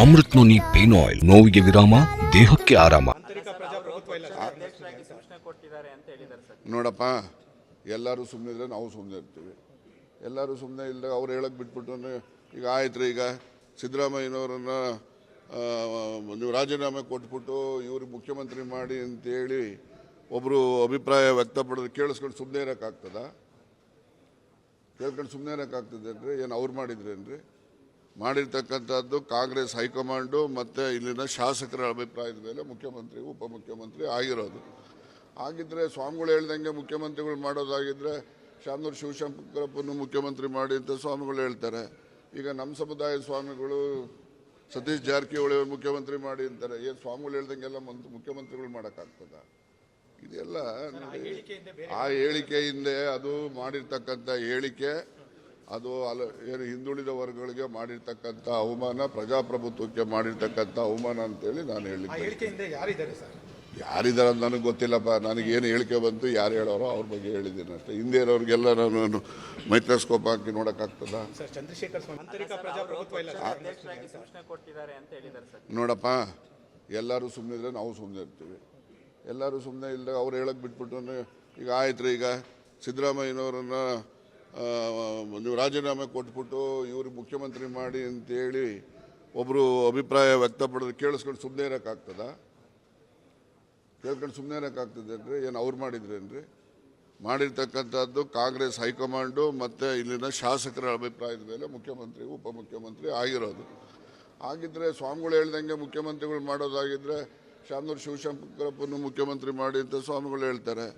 Amrit noni pain oil, ನೋವಿಗೆ ವಿರಾಮ, ದೇಹಕ್ಕೆ ಆರಾಮ. ನೋಡಪ್ಪ, ಎಲ್ಲರೂ ಸುಮ್ಮನಿದ್ರೆ ನಾವು ಸುಮ್ಮನೆ ಇರ್ತೀವಿ. ಎಲ್ಲರೂ ಸುಮ್ಮನೆ ಇಲ್ಲದೆ ಅವ್ರು ಹೇಳಕ್ಕೆ ಬಿಟ್ಬಿಟ್ಟು ಈಗ ಆಯ್ತು ರೀ, ಈಗ ಸಿದ್ದರಾಮಯ್ಯನವರನ್ನು ನೀವು ರಾಜೀನಾಮೆ ಕೊಟ್ಬಿಟ್ಟು ಇವ್ರಿಗೆ ಮುಖ್ಯಮಂತ್ರಿ ಮಾಡಿ ಅಂತೇಳಿ ಒಬ್ಬರು ಅಭಿಪ್ರಾಯ ವ್ಯಕ್ತಪಡೋದು ಕೇಳಿಸ್ಕೊಂಡು ಸುಮ್ಮನೆ ಇರೋಕ್ಕಾಗ್ತದ? ಕೇಳ್ಕೊಂಡು ಸುಮ್ಮನೆ ಇರೋಕ್ಕಾಗ್ತದೇನ್ರಿ? ಏನು ಅವ್ರು ಮಾಡಿದ್ರೇನ್ರಿ? ಮಾಡಿರ್ತಕ್ಕಂಥದ್ದು ಕಾಂಗ್ರೆಸ್ ಹೈಕಮಾಂಡು ಮತ್ತು ಇಲ್ಲಿನ ಶಾಸಕರ ಅಭಿಪ್ರಾಯದ ಮೇಲೆ ಮುಖ್ಯಮಂತ್ರಿ ಉಪಮುಖ್ಯಮಂತ್ರಿ ಆಗಿರೋದು. ಆಗಿದ್ದರೆ ಸ್ವಾಮಿಗಳು ಹೇಳ್ದಂಗೆ ಮುಖ್ಯಮಂತ್ರಿಗಳು ಮಾಡೋದಾಗಿದ್ದರೆ ಶಾಮನೂರು ಶಿವಶಂಕರಪ್ಪನ್ನು ಮುಖ್ಯಮಂತ್ರಿ ಮಾಡಿ ಅಂತ ಸ್ವಾಮಿಗಳು ಹೇಳ್ತಾರೆ. ಈಗ ನಮ್ಮ ಸಮುದಾಯದ ಸ್ವಾಮಿಗಳು ಸತೀಶ್ ಜಾರಕಿಹೊಳಿ ಅವರು ಮುಖ್ಯಮಂತ್ರಿ ಮಾಡಿ ಅಂತಾರೆ. ಏನು ಸ್ವಾಮಿಗಳು ಹೇಳ್ದಂಗೆಲ್ಲ ಮುಖ್ಯಮಂತ್ರಿಗಳು ಮಾಡೋಕ್ಕಾಗ್ತದ? ಇದೆಲ್ಲ ಆ ಹೇಳಿಕೆಯಿಂದ ಅದು ಮಾಡಿರ್ತಕ್ಕಂಥ ಹೇಳಿಕೆ, ಅದು ಏನು ಹಿಂದುಳಿದ ವರ್ಗಗಳಿಗೆ ಮಾಡಿರ್ತಕ್ಕಂಥ ಅವಮಾನ, ಪ್ರಜಾಪ್ರಭುತ್ವಕ್ಕೆ ಮಾಡಿರ್ತಕ್ಕಂಥ ಅವಮಾನ ಅಂತೇಳಿ ನಾನು ಹೇಳಿದ್ದೆ. ಯಾರಿದ್ದಾರೆ ಅಂತ ನನಗೆ ಗೊತ್ತಿಲ್ಲಪ್ಪ. ನನಗೇನು ಹೇಳಿಕೆ ಬಂತು, ಯಾರು ಹೇಳೋರೋ ಅವ್ರ ಬಗ್ಗೆ ಹೇಳಿದ್ದೀನಿ ಅಷ್ಟೇ. ಹಿಂದೆ ಇರೋರಿಗೆಲ್ಲ ನಾನು ಮೈಕ್ರೋಸ್ಕೋಪ್ ಹಾಕಿ ನೋಡೋಕ್ಕಾಗ್ತದ? ನೋಡಪ್ಪ, ಎಲ್ಲರೂ ಸುಮ್ಮನಿದ್ರೆ ನಾವು ಸುಮ್ಮನೆ ಇರ್ತೀವಿ. ಎಲ್ಲರೂ ಸುಮ್ಮನೆ ಇಲ್ಲದೆ ಅವ್ರು ಹೇಳಕ್ಕೆ ಬಿಟ್ಬಿಟ್ಟು ಈಗ ಆಯ್ತು ರೀ, ಈಗ ಸಿದ್ದರಾಮಯ್ಯನವರನ್ನು ನೀವು ರಾಜೀನಾಮೆ ಕೊಟ್ಬಿಟ್ಟು ಇವ್ರಿಗೆ ಮುಖ್ಯಮಂತ್ರಿ ಮಾಡಿ ಅಂತೇಳಿ ಒಬ್ಬರು ಅಭಿಪ್ರಾಯ ವ್ಯಕ್ತಪಡೋದು ಕೇಳಿಸ್ಕೊಂಡು ಸುಮ್ಮನೆ ಇರೋಕ್ಕಾಗ್ತದ? ಕೇಳ್ಕೊಂಡು ಸುಮ್ಮನೆ ಇರೋಕ್ಕಾಗ್ತದೇನ್ರಿ? ಏನು ಅವ್ರು ಮಾಡಿದ್ರೇನ್ರಿ? ಮಾಡಿರ್ತಕ್ಕಂಥದ್ದು ಕಾಂಗ್ರೆಸ್ ಹೈಕಮಾಂಡು ಮತ್ತು ಇಲ್ಲಿನ ಶಾಸಕರ ಅಭಿಪ್ರಾಯದ ಮೇಲೆ ಮುಖ್ಯಮಂತ್ರಿ ಉಪಮುಖ್ಯಮಂತ್ರಿ ಆಗಿರೋದು. ಆಗಿದ್ದರೆ ಸ್ವಾಮಿಗಳು ಹೇಳ್ದಂಗೆ ಮುಖ್ಯಮಂತ್ರಿಗಳು ಮಾಡೋದಾಗಿದ್ದರೆ ಶಾಮನೂರು ಶಿವಶಂಕರಪ್ಪನ್ನು ಮುಖ್ಯಮಂತ್ರಿ ಮಾಡಿ ಅಂತ ಸ್ವಾಮಿಗಳು ಹೇಳ್ತಾರೆ.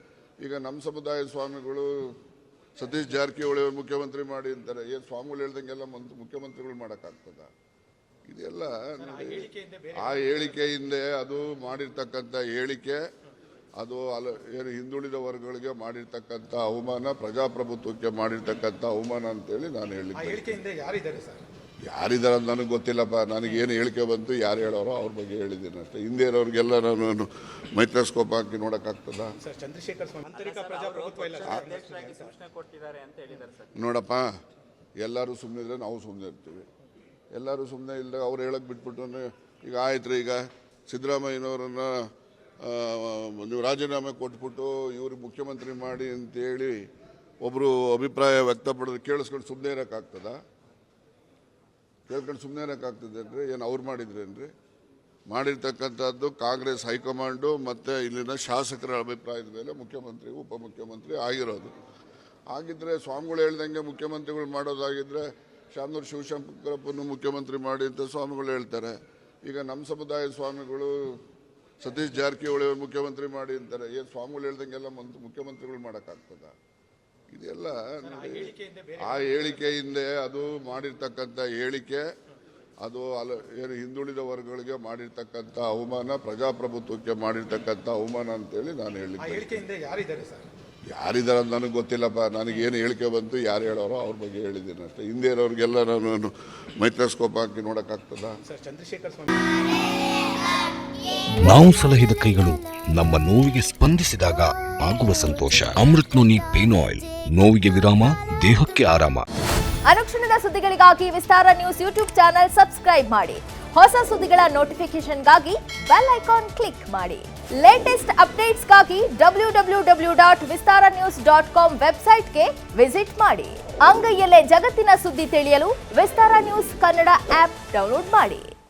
ಈಗ ನಮ್ಮ ಸಮುದಾಯದ ಸ್ವಾಮಿಗಳು ಸತೀಶ್ ಜಾರಕಿಹೊಳಿ ಅವರು ಮುಖ್ಯಮಂತ್ರಿ ಮಾಡಿ ಅಂತಾರೆ. ಏನು ಸ್ವಾಮಿಗಳು ಹೇಳ್ದಂಗೆಲ್ಲ ಮುಖ್ಯಮಂತ್ರಿಗಳು ಮಾಡೋಕ್ಕಾಗ್ತದ? ಇದೆಲ್ಲ ಆ ಹೇಳಿಕೆಯಿಂದ ಅದು ಮಾಡಿರ್ತಕ್ಕಂಥ ಹೇಳಿಕೆ, ಅದು ಏನು ಹಿಂದುಳಿದ ವರ್ಗಗಳಿಗೆ ಮಾಡಿರ್ತಕ್ಕಂಥ ಅವಮಾನ, ಪ್ರಜಾಪ್ರಭುತ್ವಕ್ಕೆ ಮಾಡಿರ್ತಕ್ಕಂಥ ಅವಮಾನ ಅಂತೇಳಿ ನಾನು ಹೇಳಿದ್ದೆ. ಯಾರಿದ್ದಾರೆ ಅಂತ ನನಗೆ ಗೊತ್ತಿಲ್ಲಪ್ಪ. ನನಗೇನು ಹೇಳಿಕೆ ಬಂತು, ಯಾರು ಹೇಳೋರೋ ಅವ್ರ ಬಗ್ಗೆ ಹೇಳಿದ್ದೀನಿ ಅಷ್ಟೇ. ಹಿಂದೆ ಇರೋರಿಗೆಲ್ಲ ನಾನು ಮೈಕ್ರೋಸ್ಕೋಪ್ ಹಾಕಿ ನೋಡೋಕ್ಕಾಗ್ತದ? ನೋಡಪ್ಪ, ಎಲ್ಲರೂ ಸುಮ್ಮನಿದ್ರೆ ನಾವು ಸುಮ್ಮನೆ ಇರ್ತೀವಿ. ಎಲ್ಲರೂ ಸುಮ್ಮನೆ ಇಲ್ಲದೆ ಅವ್ರು ಹೇಳಕ್ಕೆ ಬಿಟ್ಬಿಟ್ಟು ಈಗ ಆಯ್ತು ರೀ, ಈಗ ಸಿದ್ದರಾಮಯ್ಯನವರನ್ನು ನೀವು ರಾಜೀನಾಮೆ ಕೊಟ್ಬಿಟ್ಟು ಇವ್ರಿಗೆ ಮುಖ್ಯಮಂತ್ರಿ ಮಾಡಿ ಅಂತೇಳಿ ಒಬ್ಬರು ಅಭಿಪ್ರಾಯ ವ್ಯಕ್ತಪಡೋದು ಕೇಳಿಸ್ಕೊಂಡು ಸುಮ್ಮನೆ ಇರೋಕ್ಕಾಗ್ತದ? ಕೇಳ್ಕೊಂಡು ಸುಮ್ಮನೆ ಇರೋಕ್ಕಾಗ್ತದೇನ್ರಿ? ಏನು ಅವ್ರು ಮಾಡಿದ್ರೇನ್ರಿ? ಮಾಡಿರ್ತಕ್ಕಂಥದ್ದು ಕಾಂಗ್ರೆಸ್ ಹೈಕಮಾಂಡು ಮತ್ತು ಇಲ್ಲಿನ ಶಾಸಕರ ಅಭಿಪ್ರಾಯದ ಮೇಲೆ ಮುಖ್ಯಮಂತ್ರಿ ಉಪಮುಖ್ಯಮಂತ್ರಿ ಆಗಿರೋದು. ಆಗಿದ್ದರೆ ಸ್ವಾಮಿಗಳು ಹೇಳ್ದಂಗೆ ಮುಖ್ಯಮಂತ್ರಿಗಳು ಮಾಡೋದಾಗಿದ್ದರೆ ಶಾಮನೂರು ಶಿವಶಂಕರಪ್ಪನ್ನು ಮುಖ್ಯಮಂತ್ರಿ ಮಾಡಿ ಅಂತ ಸ್ವಾಮಿಗಳು ಹೇಳ್ತಾರೆ. ಈಗ ನಮ್ಮ ಸಮುದಾಯದ ಸ್ವಾಮಿಗಳು ಸತೀಶ್ ಜಾರಕಿಹೊಳಿ ಅವರು ಮುಖ್ಯಮಂತ್ರಿ ಮಾಡಿ ಅಂತಾರೆ. ಏನು ಸ್ವಾಮಿಗಳು ಹೇಳ್ದಂಗೆಲ್ಲ ಮುಖ್ಯಮಂತ್ರಿಗಳು ಮಾಡೋಕ್ಕಾಗ್ತದ? ಇದೆಲ್ಲ ಆ ಹೇಳಿಕೆಯಿಂದ ಅದು ಮಾಡಿರ್ತಕ್ಕಂಥ ಹೇಳಿಕೆ, ಅದು ಏನು ಹಿಂದುಳಿದ ವರ್ಗಗಳಿಗೆ ಮಾಡಿರ್ತಕ್ಕಂಥ ಅವಮಾನ, ಪ್ರಜಾಪ್ರಭುತ್ವಕ್ಕೆ ಮಾಡಿರ್ತಕ್ಕಂಥ ಅವಮಾನ ಅಂತೇಳಿ ನಾನು ಹೇಳಿದ್ದೆ. ಯಾರಿದ್ದಾರೆ ಅಂತ ನನಗೆ ಗೊತ್ತಿಲ್ಲಪ್ಪ. ನನಗೇನು ಹೇಳಿಕೆ ಬಂತು, ಯಾರು ಹೇಳೋರೋ ಅವ್ರ ಬಗ್ಗೆ ಹೇಳಿದ್ದೀನಿ ಅಷ್ಟೇ. ಹಿಂದೆ ಇರೋರಿಗೆಲ್ಲ ನಾನು ಮೈಕ್ರೋಸ್ಕೋಪ್ ಹಾಕಿ ನೋಡೋಕ್ಕಾಗ್ತದ? ನಾವು ಸಲಹಿದ ಕೈಗಳು ನಮ್ಮ ನೋವಿಗೆ ಸ್ಪಂದಿಸಿದಾಗ ಆಗುವ ಸಂತೋಷ. ಅಮೃತ್ ನೋನಿ ಪೇನ್ ಆಯಿಲ್, ನೋವಿಗೆ ವಿರಾಮ, ದೇಹಕ್ಕೆ ಆರಾಮ. ಅನುಕ್ಷಣದ ಸುದ್ದಿಗಳಿಗಾಗಿ ವಿಸ್ತಾರ ನ್ಯೂಸ್ ಯೂಟ್ಯೂಬ್ ಚಾನೆಲ್ ಸಬ್ಸ್ಕ್ರೈಬ್ ಮಾಡಿ. ಹೊಸ ಸುದ್ದಿಗಳ ನೋಟಿಫಿಕೇಶನ್ಗಾಗಿ ಬೆಲ್ ಐಕಾನ್ ಕ್ಲಿಕ್ ಮಾಡಿ. ಲೇಟೆಸ್ಟ್ ಅಪ್ಡೇಟ್ಸ್ಗಾಗಿ www.vistaranews.com ವೆಬ್ಸೈಟ್ಗೆ ವಿಸಿಟ್ ಮಾಡಿ. ಅಂಗೈಯಲ್ಲೇ ಜಗತ್ತಿನ ಸುದ್ದಿ ತಿಳಿಯಲು ವಿಸ್ತಾರ ನ್ಯೂಸ್ ಕನ್ನಡ ಆಪ್ ಡೌನ್ಲೋಡ್ ಮಾಡಿ.